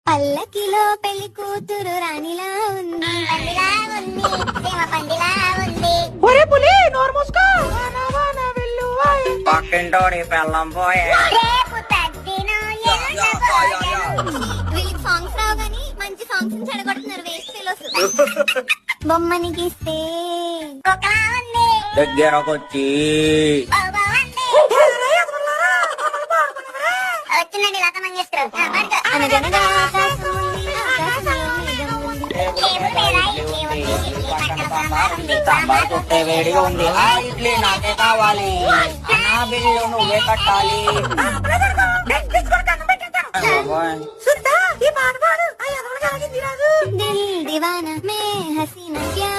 పల్లకిలో పెళ్లి కూతురు రాణిలా ఉంది, పందిలా ఉంది, ప్రేమ పందిలా ఉంది. ఒరే పులి నోరు మూసుకో. వాన వాన వెల్లువాయే. పక్కింటోడి పెళ్ళం పోయే. రేపు తద్దినం ఎల్లుండ భోజనం. వీళ్ళకి సాంగ్స్ రావు గానీ మంచి సాంగ్స్ చెడగొడుతున్నారు వేస్ట్ ఫెలోస్. బొమ్మని గీస్తే ఒకలా ఉంది, దగ్గరకొచ్చి బాబా ఉంది. వచ్చిందండి లత మంగేశ్వరం. అనగనగా ఆకాశం ఉంది, ఆకాశంలో మేఘం ఉంది. దేవుడు లేదా ఇడ్లీ ఉంది, ఇడ్లీ పక్కన సాంబార్ ఉంది, సాంబార్ చుట్టే వేడిగా ఉంది. ఆ ఇడ్లీ నాకే కావాలి, నా బిల్లు నువ్వే కట్టాలి. సునీత ఈ పాట పాడు. ఆ ఎదవలకి ఆగింది రాదు. दिल दीवाना मैं हसीना क्या